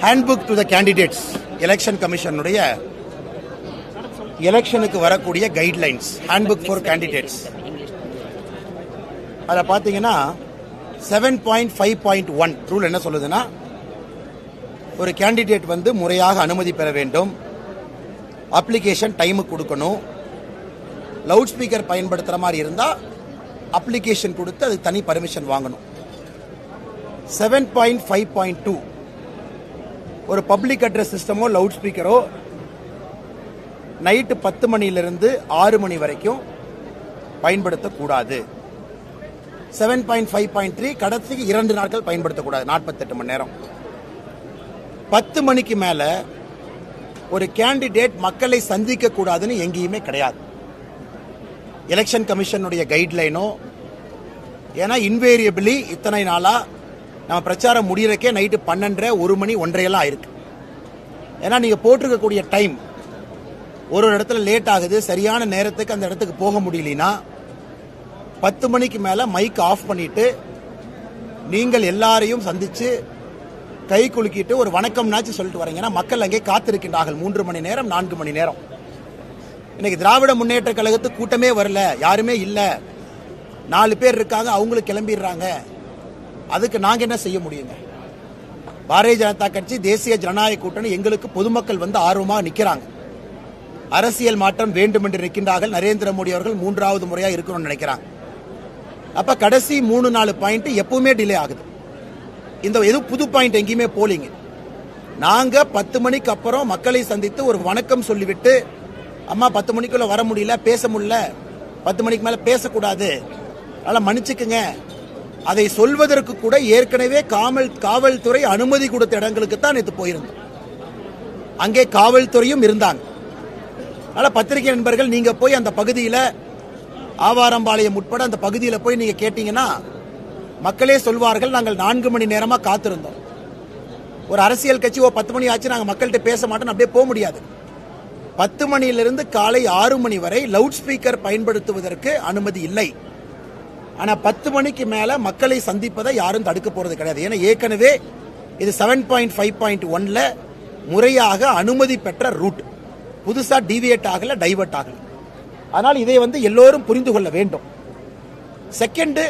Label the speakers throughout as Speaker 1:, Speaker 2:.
Speaker 1: Handbook to the candidates election கமிஷனுடைய எலெக்ஷனுக்கு வரக்கூடிய கைட்லைன்ஸ் ஹேண்ட்புக் ஃபார் கேண்டிடேட்ஸ். அதில் பார்த்தீங்கன்னா 7.5.1 ரூல் என்ன சொல்லுதுன்னா, ஒரு கேண்டிடேட் வந்து முறையாக அனுமதி பெற வேண்டும், அப்ளிகேஷன் டைமுக்கு கொடுக்கணும், லவுட் ஸ்பீக்கர் பயன்படுத்துகிற மாதிரி இருந்தால் அப்ளிகேஷன் கொடுத்து அதுக்கு தனி பர்மிஷன் வாங்கணும். 7.5.2 ஒரு பப்ளிக் அட்ரஸ் சிஸ்டமோ லவுட் ஸ்பீக்கரோ நைட்டு 10 மணிலிருந்து 6 மணி வரைக்கும் பயன்படுத்தக்கூடாது. 7.5.3 கடைசிக்கு 2 நாட்கள் பயன்படுத்தக்கூடாது, 48 மணி நேரம். 10 மணிக்கு மேல ஒரு கேண்டிடேட் மக்களை சந்திக்க கூடாதுன்னு எங்கேயுமே கிடையாது. எலெக்ஷன் கமிஷனுடைய கைட்லைனோ, ஏன்னா இன்வேரியபிளி இத்தனை நாளா நம்ம பிரச்சாரம் முடியறக்கே நைட்டு 12, 1 மணி 1:30 ஆயிருக்கு. ஏன்னா நீங்க போட்டிருக்கக்கூடிய டைம் ஒரு இடத்துல லேட் ஆகுது, சரியான நேரத்துக்கு அந்த இடத்துக்கு போக முடியலனா 10 மணிக்கு மேல மைக் ஆஃப் பண்ணிட்டு நீங்கள் எல்லாரையும் சந்திச்சு கை குலுக்கிட்டு ஒரு வணக்கம்னாச்சு சொல்லிட்டு வரீங்கன்னா மக்கள் அங்கே காத்திருக்கின்றார்கள் 3 மணி நேரம் 4 மணி நேரம். இன்னைக்கு திராவிட முன்னேற்ற கழகத்துக்கு கூட்டமே வரல, யாருமே இல்ல, 4 பேர் இருக்காங்க, அவங்களுக்கு கிளம்பிடுறாங்க. அதுக்கு நாங்க என்ன செய்ய முடியுங்க? பாரதிய ஜனதா கட்சி, தேசிய ஜனநாயக கூட்டணி எங்களுக்கு பொதுமக்கள் வந்து ஆர்வமாக நிற்கிறாங்க. அரசியல் மாற்றம் வேண்டும் என்று நிற்கின்றார்கள். நரேந்திர மோடி அவர்கள் 3வது முறையா இருக்கணும்னு நினைக்கிறாங்க. அப்ப கடைசி 3-4 பாயிண்ட் எப்பவுமே டிலே ஆகுது. இந்த எதுவும் புது பாயிண்ட் எங்கேயுமே போலிங்க. நாங்க 10 மணிக்கு அப்புறம் மக்களை சந்தித்து ஒரு வணக்கம் சொல்லிவிட்டு, அம்மா 10 மணிக்குள்ள வர முடியல, பேச முடியல, 10 மணிக்கு மேல பேசக்கூடாது, அதனால மன்னிச்சுக்குங்க, அதை சொல்வதற்கு கூட ஏற்கனவே காவல்துறை அனுமதி கொடுத்த இடங்களுக்கு தான் நேற்று போயிருந்தோம். அங்கே காவல்துறையும் இருந்தாங்க. அதனால பத்திரிகை நண்பர்கள், நீங்க போய் அந்த பகுதியில் ஆவாரம்பாளையம் உட்பட அந்த பகுதியில் போய் நீங்க கேட்டீங்கன்னா மக்களே சொல்வார்கள், நாங்கள் 4 மணி நேரமா காத்திருந்தோம். ஒரு அரசியல் கட்சி 10 மணி ஆச்சு நாங்கள் மக்கள்கிட்ட பேச மாட்டோம் அப்படியே போக முடியாது. 10 மணியிலிருந்து காலை 6 மணி வரை லவுட் ஸ்பீக்கர் பயன்படுத்துவதற்கு அனுமதி இல்லை. ஆனா 10 மணிக்கு மேல மக்களை சந்திப்பதை யாரும் தடுக்க போறது கிடையாது. ஏன்னா ஏற்கனவே இது 7.5.1ல முறையாக அனுமதி பெற்ற ரூட், புதுசா டிவியேட் ஆகல, டைவர்ட் ஆகல. அதனால் இதை வந்து எல்லோரும் புரிந்து கொள்ள வேண்டும். செகண்ட்,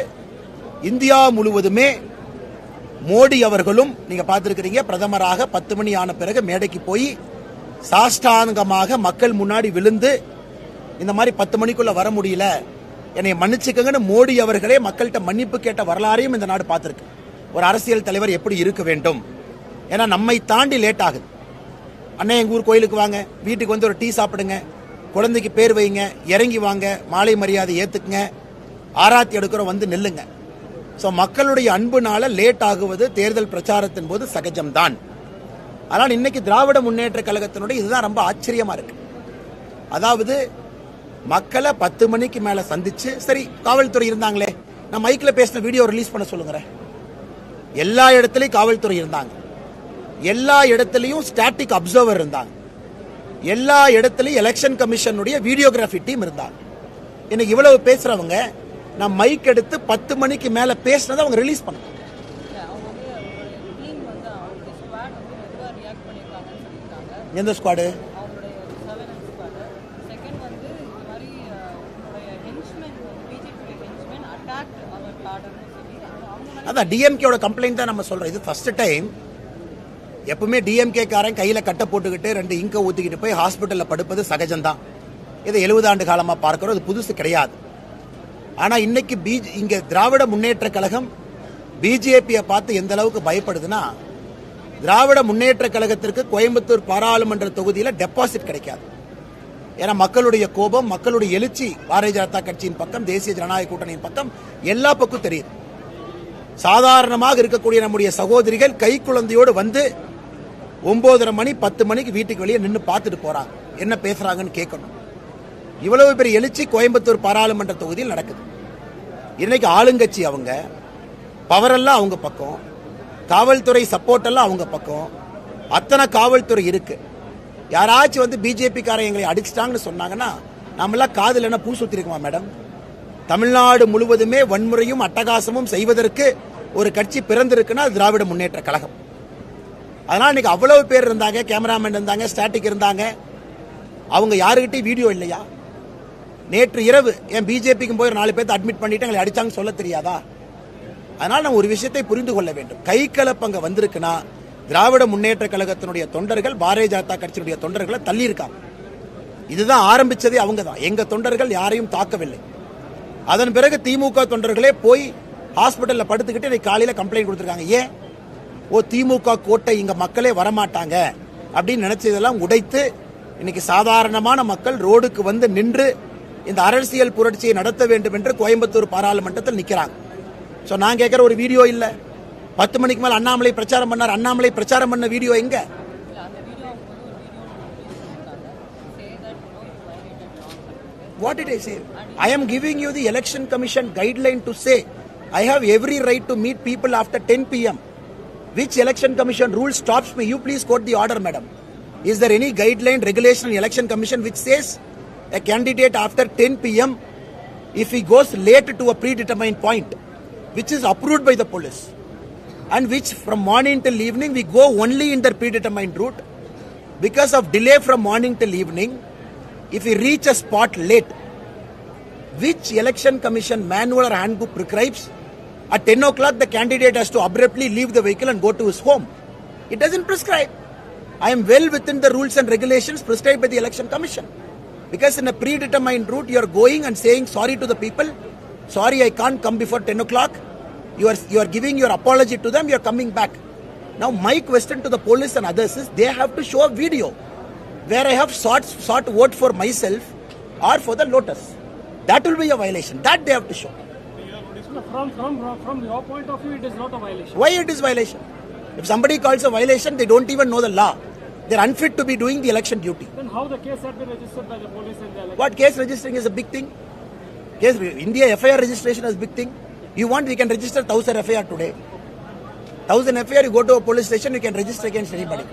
Speaker 1: இந்தியா முழுவதுமே மோடி அவர்களும் நீங்க பார்த்திருக்கிறீங்க, பிரதமராக 10 மணி ஆன பிறகு மேடைக்கு போய் சாஷ்டாங்கமாக மக்கள் முன்னாடி விழுந்து இந்த மாதிரி 10 மணிக்குள்ள வர முடியல, என்னை மன்னிச்சுக்கங்கன்னு மோடி அவர்களே மக்கள்கிட்ட மன்னிப்பு கேட்ட வரலாறையும் இந்த நாடு பார்த்திருக்கு. ஒரு அரசியல் தலைவர் எப்படி இருக்க வேண்டும்? ஏன்னா நம்மை தாண்டி லேட் ஆகுது. அண்ணன் எங்க ஊர் கோயிலுக்கு வாங்க, வீட்டுக்கு வந்து ஒரு டீ சாப்பிடுங்க, குழந்தைக்கு பேர் வைங்க, இறங்கி வாங்க, மாலை மரியாதை ஏத்துக்குங்க, ஆராத்தி எடுக்கிறோம் வந்து நெல்லுங்க. ஸோ மக்களுடைய அன்புனால லேட் ஆகுவது தேர்தல் பிரச்சாரத்தின் போது சகஜம்தான். ஆனால் இன்னைக்கு திராவிட முன்னேற்ற கழகத்தினுடைய இதுதான் ரொம்ப ஆச்சரியமா இருக்கு. அதாவது மக்களை 10 மணிக்கு மேல சந்திச்சு, சரி காவல்துறை இருந்தாங்களே, நான் மைக்ல பேசின வீடியோ ரிலீஸ் பண்ண சொல்லுங்க. எல்லா இடத்துலயும் காவல்துறை இருந்தாங்க, எல்லா இடத்துலயும் ஸ்டாட்டிக் அப்சர்வர் இருந்தாங்க, எல்லா இடத்துலயும் எலெக்ஷன் கமிஷனுடைய வீடியோகிராஃபி டீம் இருந்தாங்க. இன்னைக்கு இவ்வளவு பேசுறவங்க நான் மைக் எடுத்து 10 மணிக்கு மேல பேசினதை அவங்க ரிலீஸ் பண்ண. எந்த ஸ்குவாடு? அதான் டிஎம்கேவோட கம்ப்ளைண்ட் தான் நம்ம சொல்றோம். இது ஃபர்ஸ்ட் டைம். எப்பவுமே டிஎம்கே காரன் கையில கட்ட போட்டுக்கிட்டு 2 இங்க ஊத்திக்கிட்டு போய் ஹாஸ்பிட்டல்ல படுப்பது சகஜம்தான். இதை 70 ஆண்டு காலமா பார்க்கிறோம், இது புதுசு கிடையாது. ஆனா இன்னைக்கு இங்க திராவிட முன்னேற்ற கழகம் பிஜேபியை பார்த்து எந்த அளவுக்கு பயப்படுதுன்னா, திராவிட முன்னேற்ற கழகத்திற்கு கோயம்புத்தூர் பாராளுமன்ற தொகுதியில டெபாசிட் கிடைக்காது. ஏன்னா மக்களுடைய கோபம், மக்களுடைய எழுச்சி பாரதிய ஜனதா கட்சியின் பக்கம், தேசிய ஜனநாயக கூட்டணியின் பக்கம் எல்லா பக்கம் தெரியுது. சாதாரணமாக இருக்கக்கூடிய நம்முடைய சகோதரிகள் கை குழந்தையோடு வந்து 9:30 மணி 10 மணிக்கு வீட்டுக்கு வெளியே நின்று பார்த்துட்டு போறாங்க, என்ன பேசுறாங்கன்னு கேட்கணும். இவ்வளவு பெரிய எழுச்சி கோயம்புத்தூர் பாராளுமன்ற தொகுதியில் நடக்குது. இன்னைக்கு ஆளுங்கட்சி அவங்க, பவரெல்லாம் அவங்க பக்கம், காவல்துறை சப்போர்ட் எல்லாம் அவங்க பக்கம், அத்தனை காவல்துறை இருக்கு. யாராச்சும் வந்து பிஜேபி காரங்க எங்களை அடிச்சிட்டாங்கன்னு சொன்னாங்கன்னா நாமெல்லாம் காதுல என்ன பூ சுத்தி இருக்குமா மேடம்? தமிழ்நாடு முழுவதுமே வன்முறையும் அட்டகாசமும் செய்வதற்கு ஒரு கட்சி பிறந்திருக்குன்னா திராவிட முன்னேற்ற கழகம். அதனால இன்னைக்கு அவ்வளவு பேர் இருந்தாங்க, கேமராமேன் இருந்தாங்க, ஸ்டாட்டிக் இருந்தாங்க. அவங்க யாருக்கிட்டையும் வீடியோ இல்லையா? நேற்று இரவு என் பிஜேபிக்கு போய் 4 பேர்த்து அட்மிட் பண்ணிட்டு எங்களை அடிச்சாங்க சொல்ல தெரியாதா? அதனால நம்ம ஒரு விஷயத்தை புரிந்து கொள்ள வேண்டும். கை கலப்பங்க வந்திருக்குன்னா திராவிட முன்னேற்ற கழகத்தினுடைய தொண்டர்கள் பாரதிய ஜனதா கட்சியினுடைய தொண்டர்களை தள்ளி இருக்காங்க. இதுதான் ஆரம்பிச்சதே அவங்க தான். எங்க தொண்டர்கள் யாரையும் தாக்கவில்லை. அதன் பிறகு திமுக தொண்டர்களே போய் ஹாஸ்பிட்டல்ல படுத்துக்கிட்டு இன்னைக்கு காலையில கம்ப்ளைண்ட் கொடுத்திருக்காங்க. ஏன்? திமுக கோட்டை இங்க மக்களே வரமாட்டாங்க அப்படின்னு நினைச்சதெல்லாம் உடைத்து இன்னைக்கு சாதாரணமான மக்கள் ரோடுக்கு வந்து நின்று இந்த அரசியல் புரட்சியை நடத்த வேண்டும் என்று கோயம்புத்தூர் பாராளுமன்றத்தில் நிக்கிறாங்க. சோ நான் கேட்கிற ஒரு வீடியோ இல்ல. 10 மணிக்கு மேல அண்ணாமலை பிரச்சாரம் பண்ணார். அண்ணாமலை பிரச்சாரம் பண்ண வீடியோ எங்க? What did I say? I am giving you the election commission guideline to say I have every right to meet people after 10 p.m. Which election commission rule stops me? You please quote the order, madam. Is there any guideline, regulation in election commission which says a candidate after 10 p.m. if he goes late to a predetermined point, which is approved by the police, and which from morning till evening we go only in the predetermined route, because of delay from morning till evening, if we reach a spot late, which election commission manual or handbook prescribes at 10 o'clock the candidate has to abruptly leave the vehicle and go to his home? It doesn't prescribe. I am well within the rules and regulations prescribed by the election commission, because in a predetermined route you are going and saying sorry to the people, sorry I can't come before 10 o'clock. You are giving your apology to them, you are coming back. Now my question to the police and others is they have to show a video where I have sought vote for myself or for the Lotus. That will be a violation. That they have to show.
Speaker 2: From your point of view, it is not a violation.
Speaker 1: Why it is violation? If somebody calls a violation, they don't even know the law. They are unfit to be doing the election duty.
Speaker 2: Then how the case has been registered by the police and the election?
Speaker 1: What case registering is a big thing? Case India FIR registration is a big thing. You want, we can register 1000 FIR today. 1000 FIR, you go to a police station, you can register against anybody.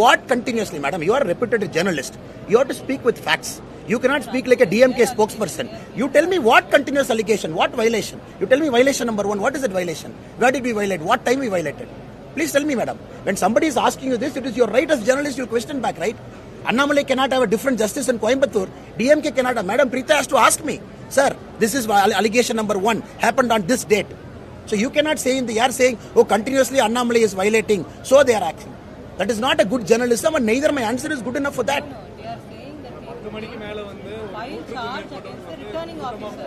Speaker 1: What continuously, madam? You are a reputed journalist. You have to speak with facts. You cannot speak like a DMK spokesperson. You tell me what continuous allegation, what violation. You tell me violation number 1. What is that violation? Where did we violate? What time we violated? Please tell me, madam. When somebody is asking you this, it is your right as journalist. You question back, right? Annamalai cannot have a different justice in Coimbatore. DMK cannot have. Madam Preeta has to ask me, sir, this is allegation number 1 happened on this date. So you cannot say in the air saying, oh, continuously Annamalai is violating, so they are acting. That is not a good journalism, and neither my answer is good enough for that.
Speaker 2: They are saying that file charge against the returning officer.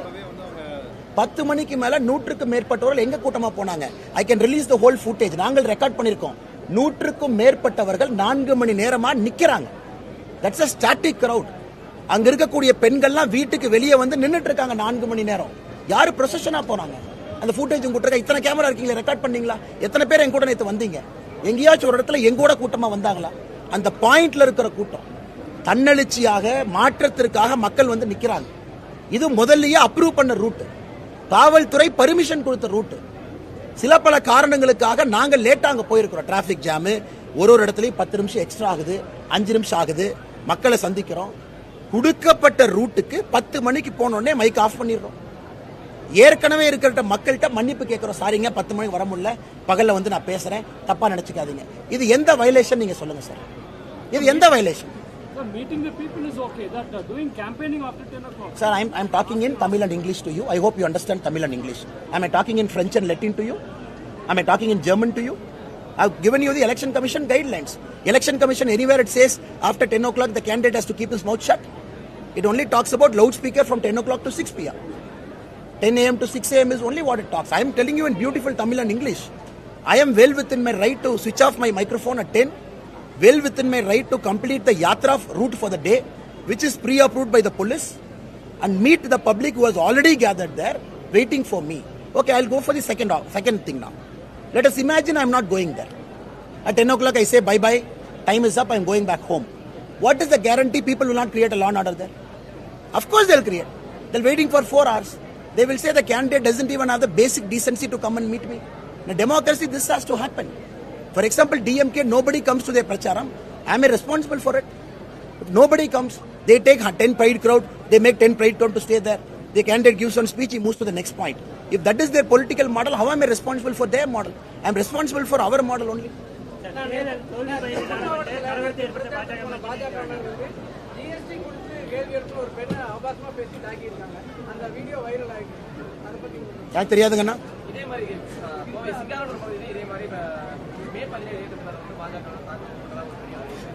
Speaker 1: 10 மணிக்கு மேல 100க்கும் மேற்பட்டவர்கள் எங்க கூட்டமா போனாங்க? I can release the whole footage. நாங்கள் record பண்ணிருக்கோம். 100க்கும் மேற்பட்டவர்கள் 4 மணி நேரமா நிக்கறாங்க. That's a static crowd. அங்க இருக்கக்கூடிய பெண்கள்லாம் வீட்டுக்கு வெளியே வந்து நின்னுட்டு இருக்காங்க 4 மணி நேரம். யாரு ப்ரொசஷனா போறாங்க? அந்த ஃபுட்டேஜ் உங்க கிட்ட இத்தனை கேமரா இருக்கீங்களா? ரெக்கார்ட் பண்ணீங்களா? எத்தனை பேர் எங்க கூட நேத்து வந்தீங்க? எங்கேயாச்சும் ஒரு இடத்துல எங்கூட கூட்டமா வந்தாங்களா? அந்த பாயிண்ட்ல இருக்கிற கூட்டம் தன்னெழுச்சியாக மாற்றத்திற்காக மக்கள் வந்து நிக்கிறாங்க. இது முதல்லயே அப்ரூவ் பண்ண ரூட், காவல்துறை பர்மிஷன் கொடுத்த ரூட். சில பல காரணங்களுக்காக நாங்க லேட்டா அங்க போயிருக்கிறோம். டிராபிக் ஜாம், ஒரு இடத்துலயும் 10 நிமிஷம் எக்ஸ்ட்ரா ஆகுது, 5 நிமிஷம் ஆகுது, மக்களை சந்திக்கிறோம். கொடுக்கப்பட்ட ரூட்டுக்கு 10 மணிக்கு போனோடனே மைக் ஆஃப் பண்ணிடுறோம். ஏற்கனவே இருக்கிற மக்கள்கிட்ட மன்னிப்பு கேட்கிறோம். சாரிங்க 10 மணிக்கு வர முடியல, பகல்ல வந்து நான் பேசுறேன், தப்பா நினைச்சுக்காதீங்க. இது எந்த வயலேஷன் நீங்க சொல்லுங்க சார்? இது எந்த violation?
Speaker 2: Sir, meeting the people is okay. That doing campaigning after 10 o'clock.
Speaker 1: Sir, I'm talking in Tamil and English to you. I hope you understand Tamil and English. Am I talking in French and Latin to you? Am I talking in German to you? I've given you the election commission guidelines. Election commission, anywhere it says after 10 o'clock the candidate has to keep his mouth shut. It only talks about loudspeaker from 10 o'clock to 6 p.m. 10 a.m. to 6 a.m. is only what it talks. I am telling you in beautiful Tamil and English. I am well within my right to switch off my microphone at 10. Well within my right to complete the yatra route for the day, which is pre-approved by the police, and meet the public who has already gathered there, waiting for me. Okay, I'll go for the second thing now. Let us imagine I'm not going there. At 10 o'clock I say bye-bye, time is up, I'm going back home. What is the guarantee people will not create a law and order there? Of course they'll create. They're waiting for 4 hours. They will say the candidate doesn't even have the basic decency to come and meet me. In a democracy, this has to happen. For example, DMK, nobody comes to their pracharam. Am I responsible for it? If nobody comes, they take 10 pride crowd, they make 10 pride crowd to stay there. The candidate gives one speech, he moves to the next point. If that is their political model, how am I responsible for their model? I am responsible for our model only.
Speaker 2: GST குறித்து கேள்வி எழுப்ப ஒரு பெண்ணை அவகாசமா பேசி தாக்கியிருக்காங்க. அந்த video viral ஆயிருக்கு. அதை பத்தி
Speaker 1: எனக்கு தெரியாதுங்கண்ணா.
Speaker 2: இதே மாதிரி கோவை சிங்காரபுரம் பகுதியில் இதே மாதிரி மே 17 இயக்கத்தில் பாஜக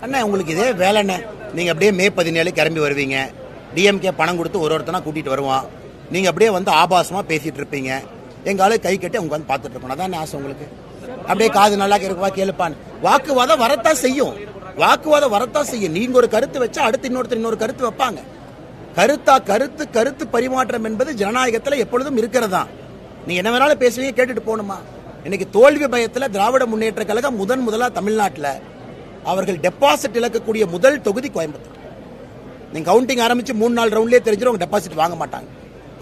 Speaker 1: அண்ணா உங்களுக்கு இதே வேலைண்ணே. நீங்க அப்படியே மே 17 கிளம்பி வருவீங்க. டிஎம்கே பணம் கொடுத்து ஒருத்தனா கூட்டிட்டு வருவான். நீங்க அப்படியே வந்து ஆபாசமா பேசிட்டு இருப்பீங்க. எங்கால கை கட்டி அவங்க வந்து பார்த்துட்டு இருக்கணும். அதான் ஆசை உங்களுக்கு. அப்படியே காது நல்லா கேட்குவா கேளுப்பான். வாக்குவாதம் வரத்தான் செய்யும். வாக்குவாதம் வரத்தான் செய்யும். நீங்க ஒரு கருத்து வச்சா அடுத்து இன்னொருத்தர் இன்னொரு கருத்து வைப்பாங்க. கருத்து பரிமாற்றம் என்பது ஜனநாயகத்தில் எப்பொழுதும் இருக்கிறதா. நீங்க என்ன வேணாலும் பேசுவீங்க, கேட்டுட்டு போகணுமா? இன்னைக்கு தோல்வி பயத்தில் திராவிட முன்னேற்ற கழகம் முதலா தமிழ்நாட்டில் அவர்கள் டெபாசிட் இழக்கக்கூடிய முதல் தொகுதி கோயம்புத்தூர். நீங்க கவுண்டிங் ஆரம்பிச்சு 3-4 ரவுண்ட்லயே தெரிஞ்சிடும் டெபாசிட் வாங்க மாட்டாங்க.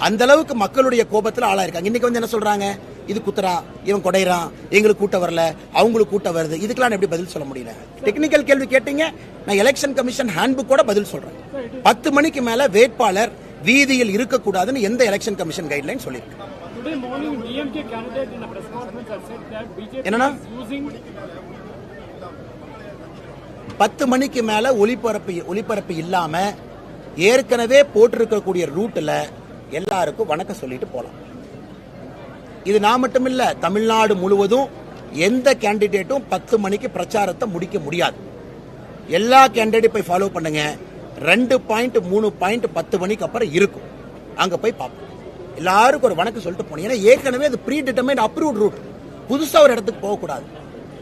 Speaker 1: அந்த அளவுக்கு மக்களுடைய கோபத்தில் ஆளாயிருக்காங்க. இன்னைக்கு வந்து என்ன சொல்றாங்க? இது குத்துறான், இவன் கொடைறான், எங்களுக்கு கூட்ட வரல, அவங்களுக்கு கூட்ட வருது. இதுக்கெல்லாம் எப்படி பதில் சொல்ல முடியல? டெக்னிக்கல் கேள்வி கேட்டீங்க, நான் எலெக்ஷன் கமிஷன் ஹேண்ட்புக் கூட பதில் சொல்றேன். 10 மணிக்கு மேல வேட்பாளர் வீதியில் இருக்கக்கூடாதுன்னு எந்த எலெக்ஷன் கமிஷன் கைட்லைன் சொல்லியிருக்கு. என்னன்னா 10 மணிக்கு மேல ஒளிபரப்பு இல்லாம ஏற்கனவே போட்டிருக்கக்கூடிய ரூட்ல எல்லாருக்கும் வணக்கம் சொல்லிட்டு போலாம். இது நான் மட்டும் இல்ல, தமிழ்நாடு முழுவதும் எந்த கேண்டிடேட்டும் 10 மணிக்கு பிரச்சாரத்தை முடிக்க முடியாது. எல்லா கேண்டிடேட் போய் ஃபாலோ பண்ணுங்க. 2 பாயிண்ட் 3 பாயிண்ட் 10 மணிக்கு அப்புறம் இருக்கும். அங்க போய் பார்ப்போம். எல்லாருக்கும் ஒரு வணக்கம் சொல்லிட்டு போனீங்க. ஏன்னா ஏற்கனவே அது ப்ரீ டிட்டர்மைன்ட் அப்ரூவ்ட் ரூட். புதுசா ஒரு இடத்துக்கு போகக்கூடாது.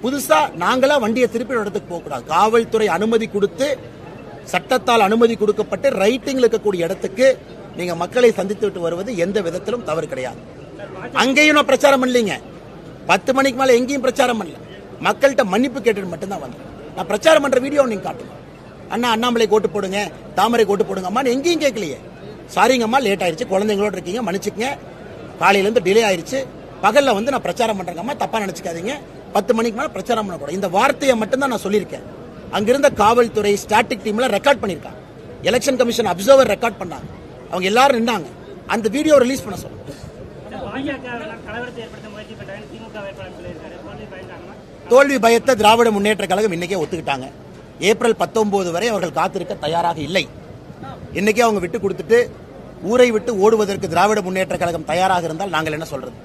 Speaker 1: புதுசா நாங்களா வண்டியை திருப்பி ஒரு இடத்துக்கு போகக்கூடாது. காவல்துறை அனுமதி கொடுத்து, சட்டத்தால் அனுமதி கொடுக்கப்பட்டு ரைட்டிங்ல இருக்கக்கூடிய இடத்துக்கு நீங்க மக்களை சந்தித்து விட்டு வருவது எந்த விதத்திலும் தவறு கிடையாது. அங்கேயும் நான் பிரச்சாரம் பண்ணலீங்க. 10 மணிக்கு மேல எங்கேயும் பிரச்சாரம் பண்ணல. மக்கள்கிட்ட மன்னிப்பு கேட்டு மட்டும்தான் வந்தேன். நான் பிரச்சாரம் பண்ற வீடியோ நீங்க காட்டுங்க. அண்ணா அண்ணாமலை ஓட்டு போடுங்க, தாமரை ஓட்டு போடுங்க அம்மா எங்கேயும் கேட்கலையே. சாரிங்கம்மா, லேட் ஆயிடுச்சு, குழந்தைங்களோட இருக்கீங்க, மன்னிச்சுக்கங்க, காலையில இருந்து டிலே ஆயிடுச்சு, பகல்ல வந்து நான் பிரச்சாரம் பண்றேங்கம்மா, தப்பா நினைச்சுக்காதீங்க, 10 மணிக்கு மேல பிரச்சாரம் பண்ணக்கூடாது. இந்த வார்த்தையை மட்டும் தான் நான் சொல்லியிருக்கேன். அங்கிருந்த காவல்துறை ஸ்டாட்டிக் டீம்ல ரெக்கார்ட் பண்ணிருக்காங்க. எலெக்ஷன் கமிஷன் அப்சர்வர் ரெக்கார்ட் பண்ணாங்க. அவங்க எல்லாரும் நின்னாங்க. அந்த வீடியோ ரிலீஸ் பண்ண சொல்லுங்க. தோல்வி பயத்தை திராவிட முன்னேற்ற கழகம் இன்னைக்கே ஒத்துக்கிட்டாங்க. ஏப்ரல் 19 வரை அவர்கள் காத்திருக்க தயாராக இல்லை. இன்னைக்கே அவங்க விட்டு கொடுத்துட்டு ஊரை விட்டு ஓடுவதற்கு திராவிட முன்னேற்ற கழகம் தயாராக இருந்தால் நாங்கள் என்ன சொல்றது?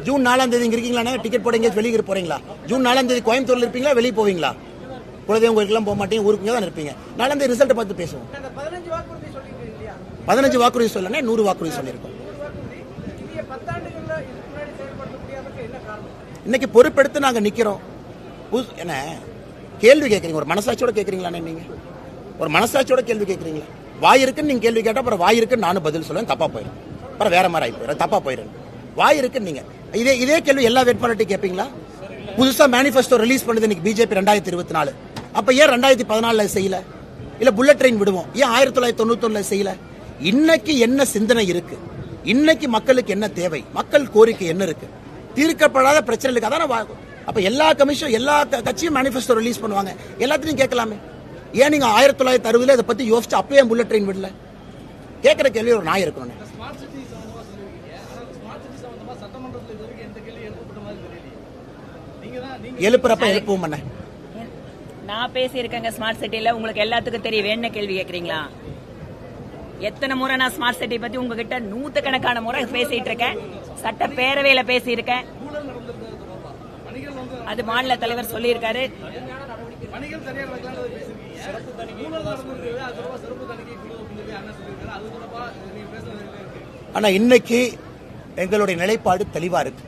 Speaker 1: ஜூன் 4ஆம் தேதி இங்க இருக்கீங்களா? டிக்கெட் போட எங்கேயாச்சும் வெளியே போறீங்களா? ஜூன் 4ஆம் தேதி கோயம்புத்தூர்ல இருப்பீங்களா? வெளியே போவீங்களா? குலதெய்வம் கோயிலுக்குலாம் போக மாட்டீங்க, ஊருக்கு தான் இருப்பீங்க. 4ஆம் தேதி ரிசல்ட் பார்த்து பேசுவோம். 15 வாக்குறுதி சொல்லனே 100 வாக்குறுதி சொல்லியிருக்கோம். இன்னைக்கு பொறுப்பெடுத்து நாங்க நிக்கிறோம். என்ன கேள்வி கேட்கறீங்க? ஒரு மனசாட்சியோட கேட்கறீங்களா? நீங்க ஒரு மனசாட்சியோட கேள்வி கேட்கறீங்களா? வாய் இருக்குன்னு நீங்க கேள்வி கேட்டா அப்புறம் வாய் இருக்குன்னு நானும் பதில் சொல்லுவேன், தப்பா போயிடும். அப்புறம் வேற மாதிரி ஆகி போயிடும், தப்பா போயிடும். வாய் இருக்குன்னு நீங்க இதே கேள்வி எல்லா வேட்பாளர்கிட்டையும் கேட்பீங்களா? புதுசா மேனிஃபெஸ்டோ ரிலீஸ் பண்ணுது இன்னைக்கு பிஜேபி 2024. அப்ப ஏன் 2014 செய்யல? இல்ல புல்லட் ட்ரெயின் விடுவோம், ஏன் 1991 செய்யல? இன்னைக்கு என்ன சிந்தனை இருக்கு? இன்னைக்கு மக்களுக்கு என்ன தேவை? மக்கள் கோரிக்கை என்ன இருக்கு? தீர்க்கப்படாத பிரச்சனை இருக்கு. அதான அப்ப எல்லா கமிஷன் எல்லா கட்சியும் மேனிஃபெஸ்டோ ரிலீஸ் பண்ணுவாங்க. எல்லாத்தையும் கேட்கலாமே. ஏன் நீங்க 1960 இதை பத்தி யோசிச்சு அப்பயே புல்லட் ட்ரெயின் விடல? கேட்கிற கேள்வி ஒரு நாய் இருக்கணும். எழுப்புறப்ப எழுப்புவோம்.
Speaker 3: நான் பேசியிருக்கேங்க ஸ்மார்ட் சிட்டில. உங்களுக்கு எல்லாத்துக்கும் தெரியும். என்ன கேள்வி கேட்கறீங்களா? எத்தனை முறை நான் ஸ்மார்ட் சிட்டி பத்தி உங்ககிட்ட 100கணக்கான முறை பேசிட்டு இருக்கேன். சட்டப்பேரவையில பேசியிருக்கேன். அது மாநில தலைவர் சொல்லியிருக்காரு.
Speaker 1: ஆனா இன்னைக்கு எங்களுடைய நிலைப்பாடு தெளிவா இருக்கு.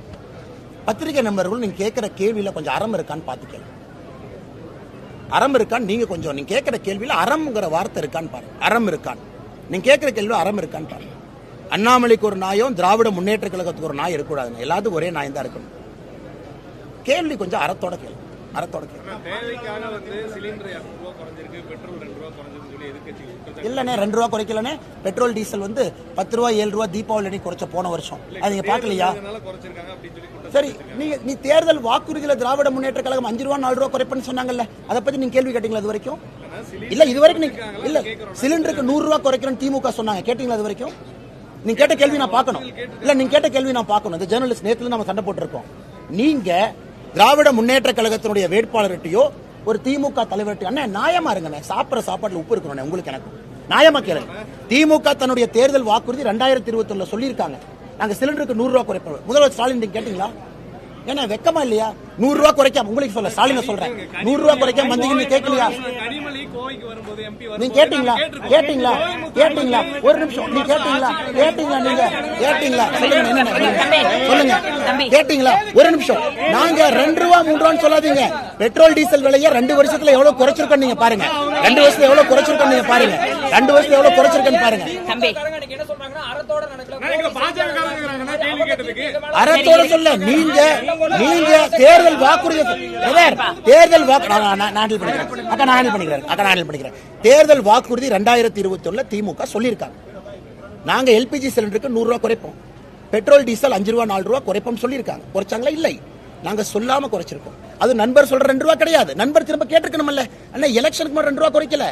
Speaker 1: பத்திரிகை நண்பர்கள் நீங்க கேட்கிற கேள்வியில கொஞ்சம் அறம் இருக்கான்னு பாத்துக்கல. அறம் இருக்கான்னு நீங்க கொஞ்சம் நீங்க கேட்கிற கேள்வியில அறம்ங்கிற வார்த்தை இருக்கான்னு பாருங்க. அறம் இருக்கான்னு நீங்க கேட்கிற கேள்வி அறம் இருக்கான்னு பாருங்க. அண்ணாமலைக்கு ஒரு நாயும் திராவிட முன்னேற்ற கழகத்துக்கு ஒரு நாய் இருக்கக்கூடாது. எல்லாத்துக்கும் ஒரே நாய் தான் இருக்கணும். கேள்வி கொஞ்சம் அறத்தோட கேள்வி. அறத்தோட கேட்கிறேன்.
Speaker 4: தேவைக்காக வந்து சிலிண்டர் 200 ரூபா குறைஞ்சிருக்கு, பெட்ரோல் 2 ரூபா குறைஞ்சிருக்குன்னு சொல்லி எதிர்க்கட்சி
Speaker 1: இல்லண்ணே 2 ரூபா குறைக்கலண்ணே. பெட்ரோல் டீசல் வந்து 10 ரூபா 7 ரூபா தீபாவளி அன்னைக்கு குறைச்ச போன வருஷம். அது நீங்க பாக்கலையா?
Speaker 4: குறைச்சிருக்காங்க அப்படின்னு சொல்லி
Speaker 1: சரி, நீ தேர்தல் வாக்குறுதியில திராவிட முன்னேற்ற கழகம் 5 ரூபா 4 ரூபா குறைப்பேன்னு சொன்னாங்கல்ல, அதை பத்தி நீங்க கேள்வி கேட்டீங்களா இது வரைக்கும்? இல்ல இது வரைக்கும் நீங்க இல்ல சிலிண்டருக்கு 100 ரூபா குறைக்கிறேன்னு திமுக சொன்னாங்க, கேட்டீங்களா இது வரைக்கும்? நீங்க கேட்ட கேள்வி நான் பார்க்கணும். இல்ல நீங்க கேட்ட கேள்வி நான் பார்க்கணும். இந்த ஜெர்னலிஸ்ட் நேத்துல நம்ம சண்டை போட்டுருக்கோம். நீங்க திராவிட முன்னேற்ற கழகத்தினுடைய வேட்பாளர்கிட்டயோ ஒரு திமுக தலைவர்கிட்ட அண்ணா நியாயமா இருங்க, சாப்பிட்ற சாப்பாட்டுல உப்பு இருக்கணும் உங்களுக்கு எனக்கு நியாயமா கேளுங்க. திமுக தன்னுடைய தேர்தல் வாக்குறுதி 2021 சொல்லியிருக்காங்க, நாங்க சிலிண்டருக்கு 100 ரூபா குறைப்போம். முதல்வர் ஸ்டாலின் நீங்க கேட்டீங்களா? ஏன்னா வெக்கமா இல்லையா? 100 ரூபா குறைக்காம உங்களுக்கு சொல்ல ஸ்டாலின் சொல்றேன், 100 ரூபா குறைக்காம வந்தீங்க நீங்க கேட்கலையா?
Speaker 4: கனிமொழி கோவைக்கு வரும்போது எம்பி
Speaker 1: நீங்க கேட்டீங்களா? கேட்டீங்களா? கேட்டீங்களா? ஒரு நிமிஷம், நீங்க கேட்டீங்களா? கேட்டீங்களா? நீங்க கேட்டீங்களா? சொல்லுங்க என்ன சொல்லுங்க, கேட்டீங்களா? ஒரு நிமிஷம். நாங்க 2 ரூபா 3 ரூபான்னு சொல்லாதீங்க. பெட்ரோல் டீசல் விலையை 2 வருஷத்துல எவ்வளவு குறைச்சிருக்கோம் நீங்க பாருங்க. 2 வருஷத்துல எவ்வளவு குறைச்சிருக்கோம் நீங்க பாருங்க. 2 வருஷத்துல எவ்வளவு குறைச்சிருக்கேன்னு பாருங்க.
Speaker 3: தம்பி
Speaker 2: என்ன சொல்றாங்கன்னா அறத்தோட நடக்கல.
Speaker 4: கேள்வி கேட்டதுக்கு
Speaker 1: அறத்தோட சொல்ல நீங்க தேர்தல் வாக்குறுதி தேர்தல் தேர்தல் வாக்குறுதி 2021 திமுக சொல்லியிருக்காங்க. நாங்க எல்பிஜி சிலிண்டருக்கு 100 ரூபாய் குறைப்போம், பெட்ரோல் டீசல் 5 ரூபா 4 ரூபா குறைப்போம் சொல்லியிருக்காங்க. குறைச்சாங்களா? இல்லை, நாங்க சொல்லாம குறைச்சிருக்கோம். அது நண்பர் சொல்ற 2 ரூபா கிடையாது. நண்பர் திரும்ப கேட்டுக்கணும்ல, அண்ணா எலெக்ஷனுக்கு மட்டும் 2 ரூபா குறைக்கல,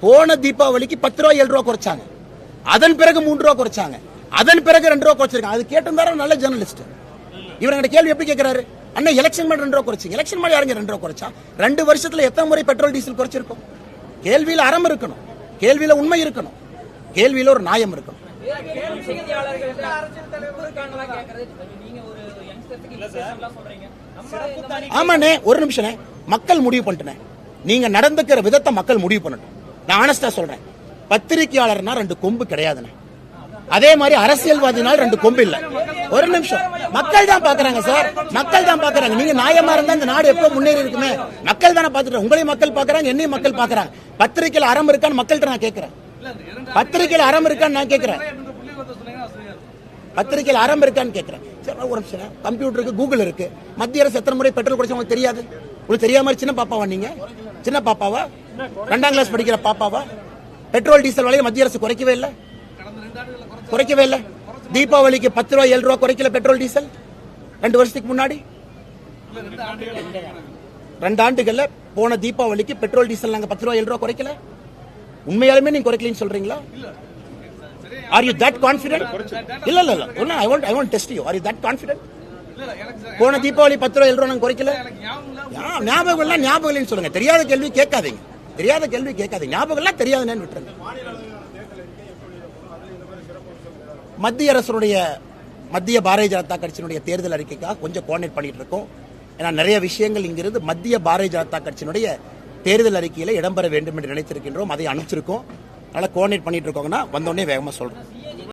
Speaker 1: போன தீபாவளிக்கு 10 ரூபா 7 ரூபா குறைச்சாங்க, அதன் பிறகு 3 ரூபா குறைச்சாங்க, அதன் பிறகு 2 ரூபா குறைச்சிருக்காங்க. அது கேட்டிருந்தாரு நல்ல ஜெர்னலிஸ்ட். இவங்க கேள்வி எப்படி கேட்கிறாரு? அண்ணா எலெக்ஷன் மட்டும் 2 ரூபா குறைச்சிங்க, எலெக்ஷன் மாதிரி யாருங்க 2 ரூபா குறைச்சா? 2 வருஷத்துல எத்தனை முறை பெட்ரோல் டீசல் குறைச்சிருக்கும்? கேள்வியில அறம் இருக்கணும், கேள்வியில உண்மை இருக்கணும், கேள்வியில ஒரு நியாயம் இருக்கணும். ஆமாண்ணே, ஒரு நிமிஷம், மக்கள் முடிவு பண்ணிட்டேன். நீங்க நடந்துக்கிற விதத்தை மக்கள் முடிவு பண்ணட்டும். நான் ஆனஸ்டா சொல்றேன், பத்திரிகையாளர்னா 2 கொம்பு கிடையாதுண்ணே. அதே மாதிரி அரசியல்வாதினால் 2 கொம்பு இல்ல. ஒரு நிமிஷம், மக்கள் தான் பாக்குறாங்க சார், மக்கள் தான் பாக்குறாங்க. நீங்க நியாயமா இருந்தா இந்த நாடு எப்போ முன்னேறி இருக்குமே? மக்கள் தானே பாத்துட்டு, உங்களையும் மக்கள் பாக்குறாங்க, என்னையும் மக்கள் பாக்குறாங்க. பத்திரிகையில் அறம் இருக்கான்னு மக்கள்கிட்ட நான் கேட்கிறேன். பத்திரிகையில் அறம் இருக்கான்னு நான் கேட்கிறேன். பத்திரிகையில் அறம் இருக்கான்னு கேட்கிறேன். ஒரு நிமிஷம், கம்ப்யூட்டருக்கு கூகுள் இருக்கு. மத்திய அரசு எத்தனை முறை பெட்ரோல் குறைச்சா உங்களுக்கு தெரியாது? உங்களுக்கு தெரியாம மாதிரி சின்ன பாப்பாவா நீங்க? சின்ன பாப்பாவா? 2ஆம் கிளாஸ் படிக்கிற பாப்பாவா? பெட்ரோல் டீசல் விலையை மத்திய அரசு குறைக்கவே இல்லை, குறைக்கவே இல்லை. தீபாவளிக்கு 10 ரூபா 7 ரூபா குறைக்கல பெட்ரோல் டீசல் 2 வருஷத்துக்கு முன்னாடி. 2 ஆண்டுகள்ல போன தீபாவளிக்கு பெட்ரோல் டீசல் நாங்க 10 ரூபா 7 ரூபா குறைக்கல. உண்மையாலுமே நீங்க குறைக்கலன்னு சொல்றீங்களா? Are you that confident? இல்ல இல்ல இல்ல, I want test you. Are you that confident? போன தீபாவளி 10 ரூபா 7 ரூபா நாங்க குறைக்கல. ஞாபகம் எல்லாம் ஞாபகம் இல்லைன்னு சொல்லுங்க. தெரியாத கேள்வி கேட்காதீங்க, தெரியாத கேள்வி கேட்காதீங்க. ஞாபகம் எல்லாம் தெரியாதுன்னு விட்டுருங்க. மத்திய பாரதிய ஜனதா கட்சியினுடைய தேர்தல் அறிக்கைக்காக கொஞ்சம் கோஆர்டினேட் பண்ணிட்டு இருக்கோம். ஏன்னா நிறைய விஷயங்கள் இங்கிருந்து மத்திய பாரதிய ஜனதா கட்சியினுடைய தேர்தல் அறிக்கையில இடம்பெற வேண்டும் என்று நினைத்திருக்கின்றோம். அதை அனுப்பிச்சிருக்கோம். அதனால கோஆர்டினேட் பண்ணிட்டு இருக்கோங்கன்னா வந்தோடனே வேகமா சொல்றோம்.